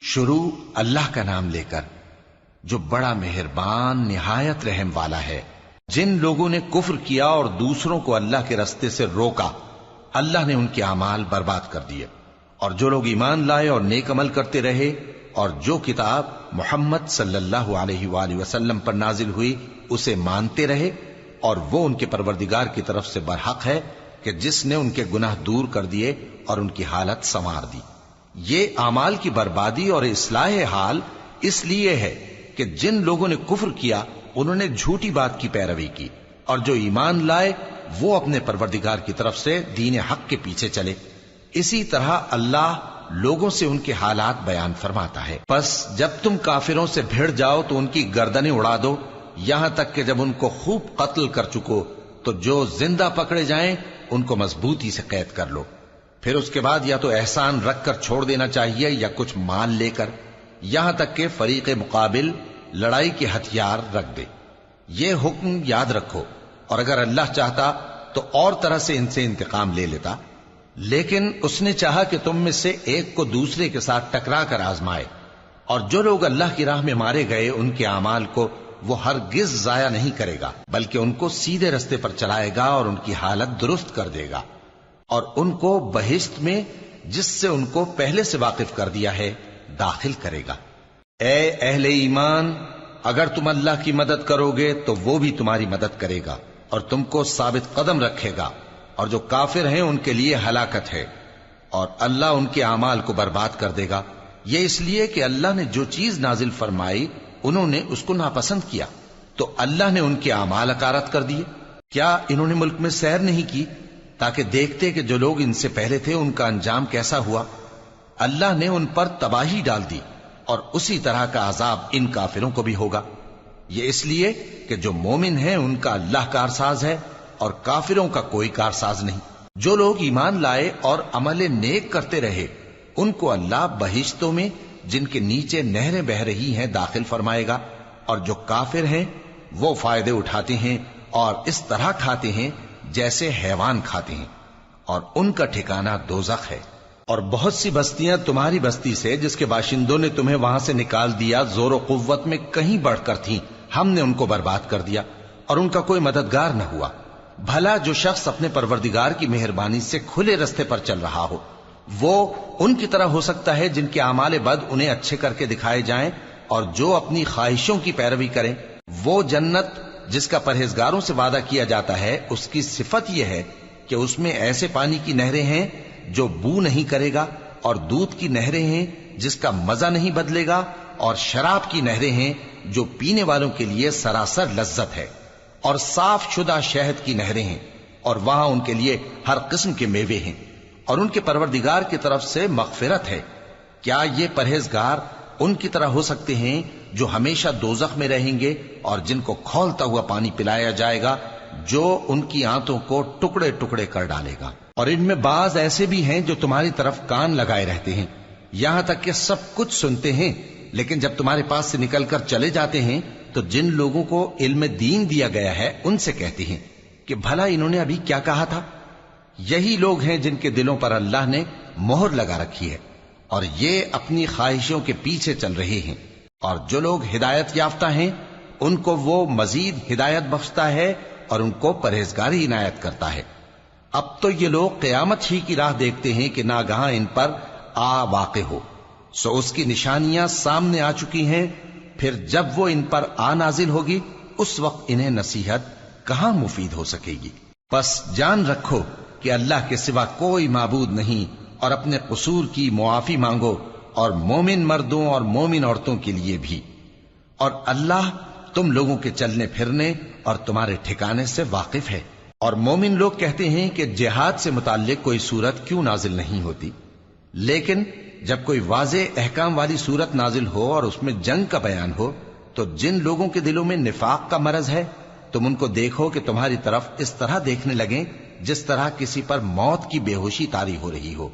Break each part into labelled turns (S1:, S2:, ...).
S1: شروع اللہ کا نام لے کر جو بڑا مہربان نہایت رحم والا ہے۔ جن لوگوں نے کفر کیا اور دوسروں کو اللہ کے رستے سے روکا، اللہ نے ان کے اعمال برباد کر دیے، اور جو لوگ ایمان لائے اور نیک عمل کرتے رہے اور جو کتاب محمد صلی اللہ علیہ وآلہ وسلم پر نازل ہوئی اسے مانتے رہے، اور وہ ان کے پروردگار کی طرف سے برحق ہے کہ جس نے ان کے گناہ دور کر دیے اور ان کی حالت سنوار دی۔ یہ اعمال کی بربادی اور اصلاح حال اس لیے ہے کہ جن لوگوں نے کفر کیا انہوں نے جھوٹی بات کی پیروی کی، اور جو ایمان لائے وہ اپنے پروردگار کی طرف سے دین حق کے پیچھے چلے۔ اسی طرح اللہ لوگوں سے ان کے حالات بیان فرماتا ہے۔ پس جب تم کافروں سے بھیڑ جاؤ تو ان کی گردنیں اڑا دو، یہاں تک کہ جب ان کو خوب قتل کر چکو تو جو زندہ پکڑے جائیں ان کو مضبوطی سے قید کر لو۔ پھر اس کے بعد یا تو احسان رکھ کر چھوڑ دینا چاہیے یا کچھ مال لے کر، یہاں تک کہ فریق مقابل لڑائی کے ہتھیار رکھ دے۔ یہ حکم یاد رکھو، اور اگر اللہ چاہتا تو اور طرح سے ان سے انتقام لے لیتا، لیکن اس نے چاہا کہ تم میں سے ایک کو دوسرے کے ساتھ ٹکرا کر آزمائے۔ اور جو لوگ اللہ کی راہ میں مارے گئے ان کے اعمال کو وہ ہرگز ضائع نہیں کرے گا، بلکہ ان کو سیدھے رستے پر چلائے گا اور ان کی حالت درست کر دے گا، اور ان کو بہشت میں جس سے ان کو پہلے سے واقف کر دیا ہے داخل کرے گا۔ اے اہل ایمان، اگر تم اللہ کی مدد کرو گے تو وہ بھی تمہاری مدد کرے گا اور تم کو ثابت قدم رکھے گا، اور جو کافر ہیں ان کے لیے ہلاکت ہے، اور اللہ ان کے اعمال کو برباد کر دے گا۔ یہ اس لیے کہ اللہ نے جو چیز نازل فرمائی انہوں نے اس کو ناپسند کیا، تو اللہ نے ان کے اعمال اکارت کر دیے۔ کیا انہوں نے ملک میں سیر نہیں کی تاکہ دیکھتے کہ جو لوگ ان سے پہلے تھے ان کا انجام کیسا ہوا؟ اللہ نے ان پر تباہی ڈال دی، اور اسی طرح کا عذاب ان کافروں کو بھی ہوگا۔ یہ اس لیے کہ جو مومن ہیں ان کا اللہ کارساز ہے اور کافروں کا کوئی کارساز نہیں۔ جو لوگ ایمان لائے اور عمل نیک کرتے رہے ان کو اللہ بہشتوں میں جن کے نیچے نہریں بہ رہی ہیں داخل فرمائے گا، اور جو کافر ہیں وہ فائدے اٹھاتے ہیں اور اس طرح کھاتے ہیں جیسے حیوان کھاتے ہیں، اور ان کا ٹھکانہ دوزخ ہے۔ اور بہت سی بستیاں تمہاری بستی سے جس کے باشندوں نے تمہیں وہاں سے نکال دیا زور و قوت میں کہیں بڑھ کر تھیں، ہم نے ان کو برباد کر دیا اور ان کا کوئی مددگار نہ ہوا۔ بھلا جو شخص اپنے پروردگار کی مہربانی سے کھلے رستے پر چل رہا ہو وہ ان کی طرح ہو سکتا ہے جن کے اعمال بد انہیں اچھے کر کے دکھائے جائیں، اور جو اپنی خواہشوں کی پیروی کریں وہ جنت جس کا پرہیزگاروں سے وعدہ کیا جاتا ہے اس کی صفت یہ ہے کہ اس میں ایسے پانی کی نہریں ہیں جو بو نہیں کرے گا، اور دودھ کی نہریں ہیں جس کا مزہ نہیں بدلے گا، اور شراب کی نہریں ہیں جو پینے والوں کے لیے سراسر لذت ہے، اور صاف شدہ شہد کی نہریں ہیں، اور وہاں ان کے لیے ہر قسم کے میوے ہیں، اور ان کے پروردگار کی طرف سے مغفرت ہے۔ کیا یہ پرہیزگار ان کی طرح ہو سکتے ہیں جو ہمیشہ دوزخ میں رہیں گے اور جن کو کھولتا ہوا پانی پلایا جائے گا جو ان کی آنتوں کو ٹکڑے ٹکڑے کر ڈالے گا؟ اور ان میں بعض ایسے بھی ہیں جو تمہاری طرف کان لگائے رہتے ہیں، یہاں تک کہ سب کچھ سنتے ہیں، لیکن جب تمہارے پاس سے نکل کر چلے جاتے ہیں تو جن لوگوں کو علم دین دیا گیا ہے ان سے کہتے ہیں کہ بھلا انہوں نے ابھی کیا کہا تھا؟ یہی لوگ ہیں جن کے دلوں پر اللہ نے مہر لگا رکھی ہے اور یہ اپنی خواہشوں کے پیچھے چل رہے ہیں، اور جو لوگ ہدایت یافتہ ہیں ان کو وہ مزید ہدایت بخشتا ہے اور ان کو پرہیزگاری عنایت کرتا ہے۔ اب تو یہ لوگ قیامت ہی کی راہ دیکھتے ہیں کہ ناگہاں ان پر آ واقع ہو، سو اس کی نشانیاں سامنے آ چکی ہیں، پھر جب وہ ان پر آ نازل ہوگی اس وقت انہیں نصیحت کہاں مفید ہو سکے گی۔ پس جان رکھو کہ اللہ کے سوا کوئی معبود نہیں، اور اپنے قصور کی معافی مانگو، اور مومن مردوں اور مومن عورتوں کے لیے بھی، اور اللہ تم لوگوں کے چلنے پھرنے اور تمہارے ٹھکانے سے واقف ہے۔ اور مومن لوگ کہتے ہیں کہ جہاد سے متعلق کوئی سورت کیوں نازل نہیں ہوتی، لیکن جب کوئی واضح احکام والی سورت نازل ہو اور اس میں جنگ کا بیان ہو تو جن لوگوں کے دلوں میں نفاق کا مرض ہے تم ان کو دیکھو کہ تمہاری طرف اس طرح دیکھنے لگیں جس طرح کسی پر موت کی بے ہوشی طاری ہو رہی ہو،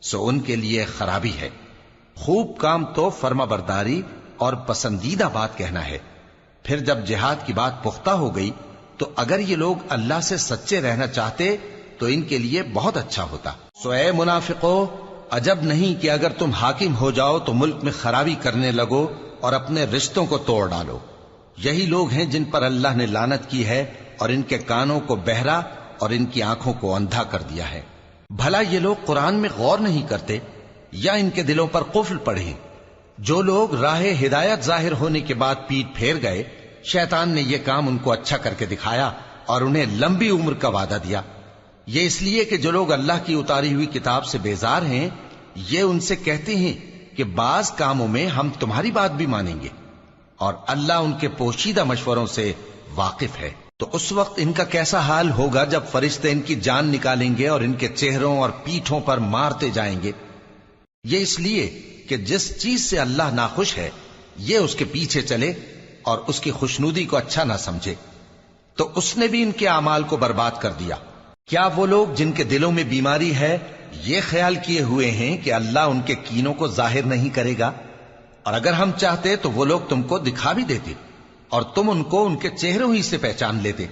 S1: سو ان کے لیے خرابی ہے۔ خوب کام تو فرما برداری اور پسندیدہ بات کہنا ہے۔ پھر جب جہاد کی بات پختہ ہو گئی تو اگر یہ لوگ اللہ سے سچے رہنا چاہتے تو ان کے لیے بہت اچھا ہوتا۔ سو اے منافقو، عجب نہیں کہ اگر تم حاکم ہو جاؤ تو ملک میں خرابی کرنے لگو اور اپنے رشتوں کو توڑ ڈالو۔ یہی لوگ ہیں جن پر اللہ نے لعنت کی ہے اور ان کے کانوں کو بہرا اور ان کی آنکھوں کو اندھا کر دیا ہے۔ بھلا یہ لوگ قرآن میں غور نہیں کرتے یا ان کے دلوں پر قفل پڑے؟ جو لوگ راہ ہدایت ظاہر ہونے کے بعد پیٹ پھیر گئے، شیطان نے یہ کام ان کو اچھا کر کے دکھایا اور انہیں لمبی عمر کا وعدہ دیا۔ یہ اس لیے کہ جو لوگ اللہ کی اتاری ہوئی کتاب سے بیزار ہیں، یہ ان سے کہتے ہیں کہ بعض کاموں میں ہم تمہاری بات بھی مانیں گے، اور اللہ ان کے پوشیدہ مشوروں سے واقف ہے۔ تو اس وقت ان کا کیسا حال ہوگا جب فرشتے ان کی جان نکالیں گے اور ان کے چہروں اور پیٹھوں پر مارتے جائیں گے۔ یہ اس لیے کہ جس چیز سے اللہ ناخوش ہے یہ اس کے پیچھے چلے اور اس کی خوشنودی کو اچھا نہ سمجھے، تو اس نے بھی ان کے اعمال کو برباد کر دیا۔ کیا وہ لوگ جن کے دلوں میں بیماری ہے یہ خیال کیے ہوئے ہیں کہ اللہ ان کے کینوں کو ظاہر نہیں کرے گا؟ اور اگر ہم چاہتے تو وہ لوگ تم کو دکھا بھی دیتے اور تم ان کو ان کے چہروں ہی سے پہچان لیتے،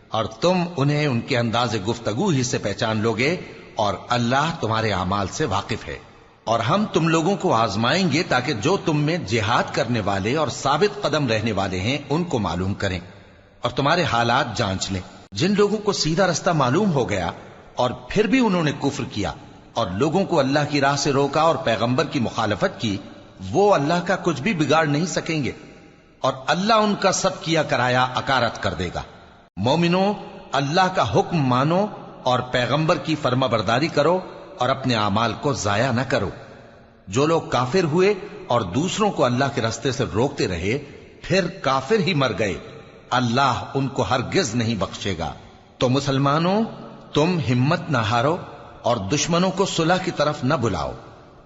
S1: اور تم انہیں ان کے انداز گفتگو ہی سے پہچان لوگے، اور اللہ تمہارے اعمال سے واقف ہے۔ اور ہم تم لوگوں کو آزمائیں گے تاکہ جو تم میں جہاد کرنے والے اور ثابت قدم رہنے والے ہیں ان کو معلوم کریں اور تمہارے حالات جانچ لیں۔ جن لوگوں کو سیدھا رستہ معلوم ہو گیا اور پھر بھی انہوں نے کفر کیا اور لوگوں کو اللہ کی راہ سے روکا اور پیغمبر کی مخالفت کی، وہ اللہ کا کچھ بھی بگاڑ نہیں سکیں گے، اور اللہ ان کا سب کیا کرایا اکارت کر دے گا۔ مومنوں، اللہ کا حکم مانو اور پیغمبر کی فرما برداری کرو اور اپنے اعمال کو ضائع نہ کرو۔ جو لوگ کافر ہوئے اور دوسروں کو اللہ کے راستے سے روکتے رہے پھر کافر ہی مر گئے، اللہ ان کو ہرگز نہیں بخشے گا۔ تو مسلمانوں، تم ہمت نہ ہارو اور دشمنوں کو صلح کی طرف نہ بلاؤ،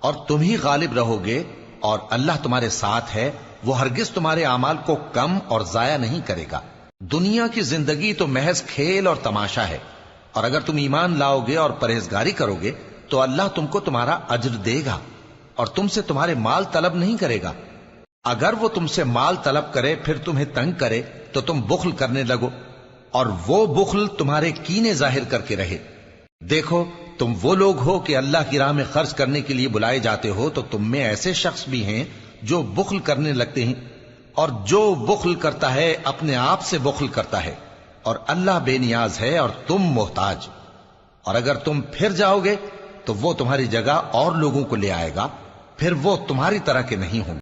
S1: اور تم ہی غالب رہو گے، اور اللہ تمہارے ساتھ ہے، وہ ہرگز تمہارے اعمال کو کم اور ضائع نہیں کرے گا۔ دنیا کی زندگی تو محض کھیل اور تماشا ہے، اور اگر تم ایمان لاؤ گے اور پرہیزگاری کرو گے تو اللہ تم کو تمہارا اجر دے گا اور تم سے تمہارے مال طلب نہیں کرے گا۔ اگر وہ تم سے مال طلب کرے پھر تمہیں تنگ کرے تو تم بخل کرنے لگو، اور وہ بخل تمہارے کینے ظاہر کر کے رہے۔ دیکھو، تم وہ لوگ ہو کہ اللہ کی راہ میں خرچ کرنے کے لیے بلائے جاتے ہو، تو تم میں ایسے شخص بھی ہیں جو بخل کرنے لگتے ہیں، اور جو بخل کرتا ہے اپنے آپ سے بخل کرتا ہے، اور اللہ بے نیاز ہے اور تم محتاج۔ اور اگر تم پھر جاؤ گے تو وہ تمہاری جگہ اور لوگوں کو لے آئے گا، پھر وہ تمہاری طرح کے نہیں ہوں۔